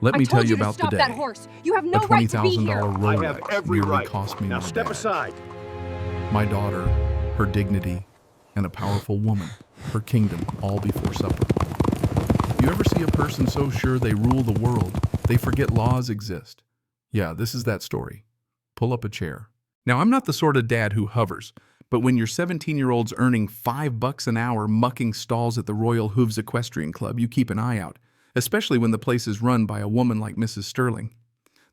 Let I me told tell you you to about the stop that day. horse. You have A no right to be $20,000 here. Rolex I have every nearly right. cost me Now my step dad. aside. My daughter, her dignity, and a powerful woman, her kingdom, all before supper. You ever see a person so sure they rule the world, they forget laws exist? Yeah, this is that story. Pull up a chair. Now, I'm not the sort of dad who hovers, but when your 17-year-old's earning $5 an hour mucking stalls at the Royal Hooves Equestrian Club, you keep an eye out, especially when the place is run by a woman like Mrs. Sterling.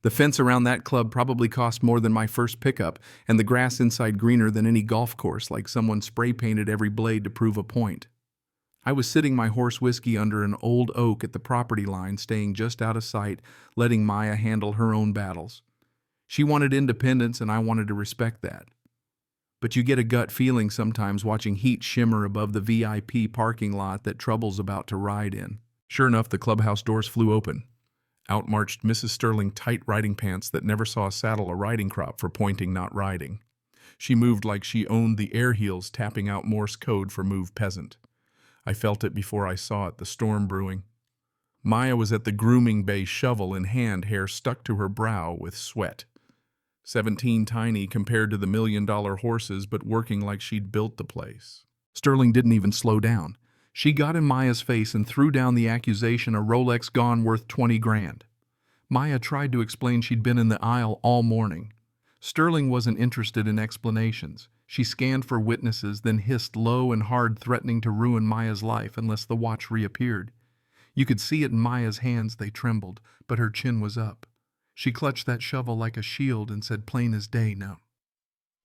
The fence around that club probably cost more than my first pickup, and the grass inside greener than any golf course, like someone spray-painted every blade to prove a point. I was sitting my horse whiskey under an old oak at the property line, staying just out of sight, letting Maya handle her own battles. She wanted independence, and I wanted to respect that. But you get a gut feeling sometimes watching heat shimmer above the VIP parking lot that trouble's about to ride in. Sure enough, the clubhouse doors flew open. Out marched Mrs. Sterling, tight riding pants that never saw a saddle a riding crop for pointing, not riding. She moved like she owned the air heels, tapping out Morse code for move peasant. I felt it before I saw it, the storm brewing. Maya was at the grooming bay, shovel in hand, hair stuck to her brow with sweat. 17 tiny compared to the $1 million horses, but working like she'd built the place. Sterling didn't even slow down. She got in Maya's face and threw down the accusation, a Rolex gone worth 20 grand. Maya tried to explain she'd been in the aisle all morning. Sterling wasn't interested in explanations. She scanned for witnesses, then hissed low and hard, threatening to ruin Maya's life unless the watch reappeared. You could see it in Maya's hands, they trembled, but her chin was up. She clutched that shovel like a shield and said plain as day no.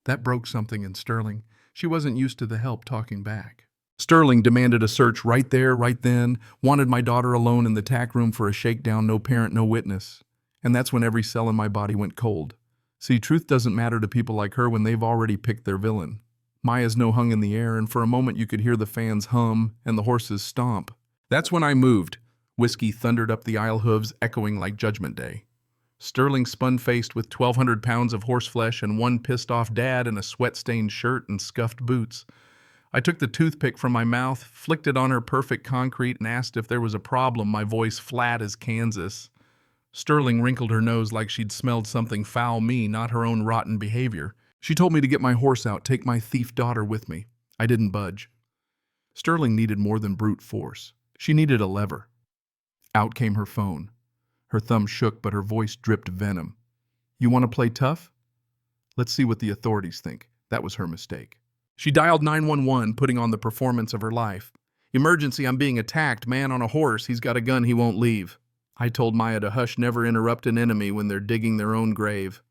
That broke something in Sterling. She wasn't used to the help talking back. Sterling demanded a search right there, right then, wanted my daughter alone in the tack room for a shakedown, no parent, no witness. And that's when every cell in my body went cold. See, truth doesn't matter to people like her when they've already picked their villain. Maya's no hung in the air, and for a moment you could hear the fans hum and the horses stomp. That's when I moved. Whiskey thundered up the aisle hooves, echoing like Judgment Day. Sterling spun faced with 1,200 pounds of horseflesh and one pissed-off dad in a sweat-stained shirt and scuffed boots. I took the toothpick from my mouth, flicked it on her perfect concrete, and asked if there was a problem, my voice flat as Kansas. Sterling wrinkled her nose like she'd smelled something foul, me, not her own rotten behavior. She told me to get my horse out, take my thief daughter with me. I didn't budge. Sterling needed more than brute force. She needed a lever. Out came her phone. Her thumb shook, but her voice dripped venom. You want to play tough? Let's see what the authorities think. That was her mistake. She dialed 911, putting on the performance of her life. Emergency, I'm being attacked. Man on a horse. He's got a gun, he won't leave. I told Maya to hush, never interrupt an enemy when they're digging their own grave.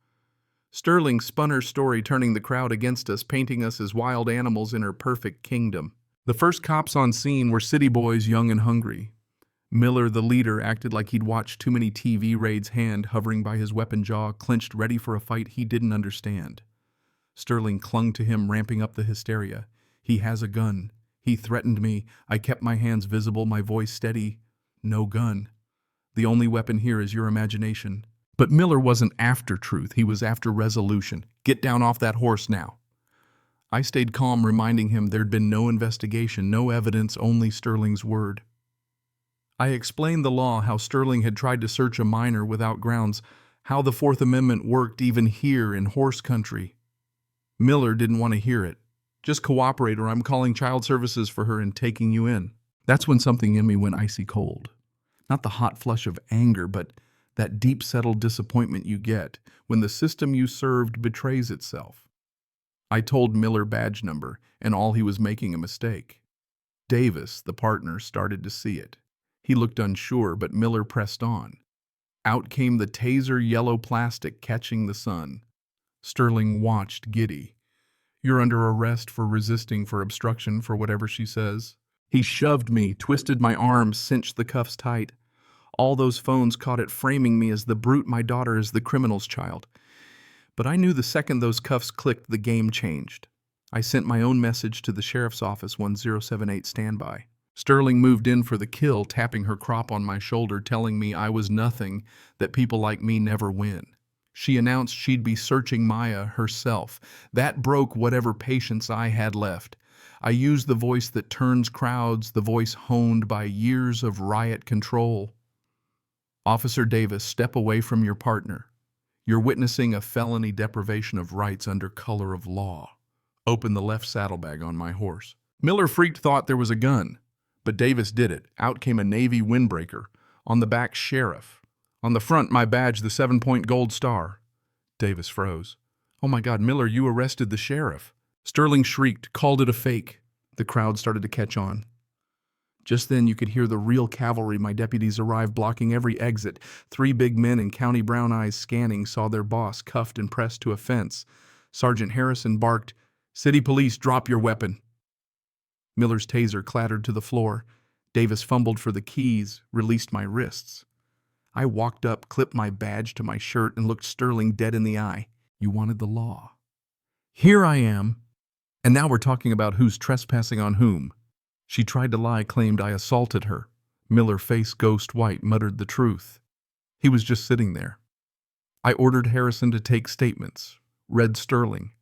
Sterling spun her story, turning the crowd against us, painting us as wild animals in her perfect kingdom. The first cops on scene were city boys, young and hungry. Miller, the leader, acted like he'd watched too many TV raids, hand hovering by his weapon jaw, clenched ready for a fight he didn't understand. Sterling clung to him, ramping up the hysteria. He has a gun. He threatened me. I kept my hands visible, my voice steady. No gun. The only weapon here is your imagination. But Miller wasn't after truth. He was after resolution. Get down off that horse now. I stayed calm, reminding him there'd been no investigation, no evidence, only Sterling's word. I explained the law, how Sterling had tried to search a minor without grounds, how the Fourth Amendment worked even here in horse country. Miller didn't want to hear it. Just cooperate or I'm calling child services for her and taking you in. That's when something in me went icy cold. Not the hot flush of anger, but that deep settled disappointment you get when the system you served betrays itself. I told Miller badge number, and all he was making a mistake. Davis, the partner, started to see it. He looked unsure, but Miller pressed on. Out came the taser yellow plastic catching the sun. Sterling watched, giddy. You're under arrest for resisting, for obstruction, for whatever she says. He shoved me, twisted my arms, cinched the cuffs tight. All those phones caught it, framing me as the brute, my daughter as the criminal's child. But I knew the second those cuffs clicked, the game changed. I sent my own message to the sheriff's office, 1078 standby. Sterling moved in for the kill, tapping her crop on my shoulder, telling me I was nothing, that people like me never win. She announced she'd be searching Maya herself. That broke whatever patience I had left. I used the voice that turns crowds, the voice honed by years of riot control. Officer Davis, step away from your partner. You're witnessing a felony deprivation of rights under color of law. Open the left saddlebag on my horse. Miller freaked, thought there was a gun, but Davis did it. Out came a Navy windbreaker. On the back, sheriff. On the front, my badge, the 7-point gold star. Davis froze. Oh my God, Miller, you arrested the sheriff. Sterling shrieked, called it a fake. The crowd started to catch on. Just then you could hear the real cavalry. My deputies arrived, blocking every exit. 3 big men in county brown eyes scanning saw their boss cuffed and pressed to a fence. Sergeant Harrison barked, "City police, drop your weapon." Miller's taser clattered to the floor. Davis fumbled for the keys, released my wrists. I walked up, clipped my badge to my shirt, and looked Sterling dead in the eye. You wanted the law. Here I am. And now we're talking about who's trespassing on whom. She tried to lie, claimed I assaulted her. Miller, face ghost white, muttered the truth. He was just sitting there. I ordered Harrison to take statements. Read Sterling.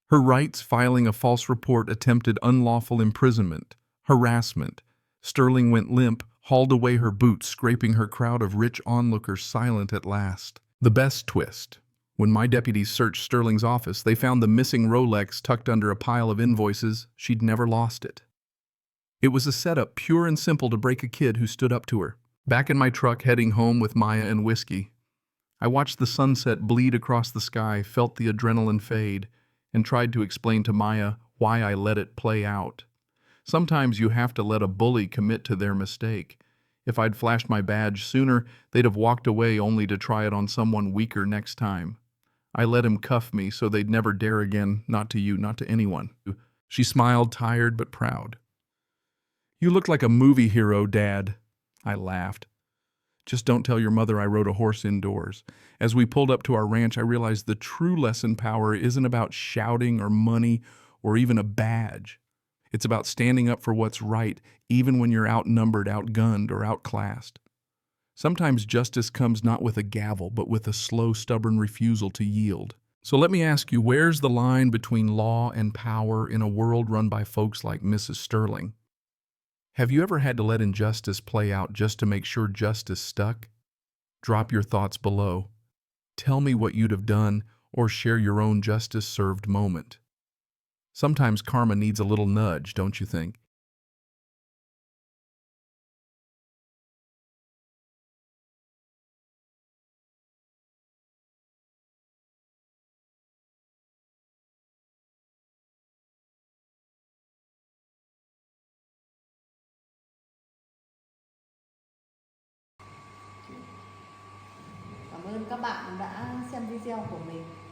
Her rights, filing a false report, attempted unlawful imprisonment, harassment. Sterling went limp, hauled away her boots, scraping her crowd of rich onlookers silent at last. The best twist. When my deputies searched Sterling's office, they found the missing Rolex tucked under a pile of invoices. She'd never lost it. It was a setup pure and simple to break a kid who stood up to her. Back in my truck, heading home with Maya and whiskey, I watched the sunset bleed across the sky, felt the adrenaline fade, and tried to explain to Maya why I let it play out. Sometimes you have to let a bully commit to their mistake. If I'd flashed my badge sooner, they'd have walked away only to try it on someone weaker next time. I let him cuff me so they'd never dare again, not to you, not to anyone. She smiled, tired but proud. You look like a movie hero, Dad. I laughed. Just don't tell your mother I rode a horse indoors. As we pulled up to our ranch, I realized the true lesson power isn't about shouting or money or even a badge. It's about standing up for what's right, even when you're outnumbered, outgunned, or outclassed. Sometimes justice comes not with a gavel, but with a slow, stubborn refusal to yield. So let me ask you, where's the line between law and power in a world run by folks like Mrs. Sterling? Have you ever had to let injustice play out just to make sure justice stuck? Drop your thoughts below. Tell me what you'd have done, or share your own justice-served moment. Sometimes karma needs a little nudge, don't you think? Cảm ơn các bạn đã xem video của mình.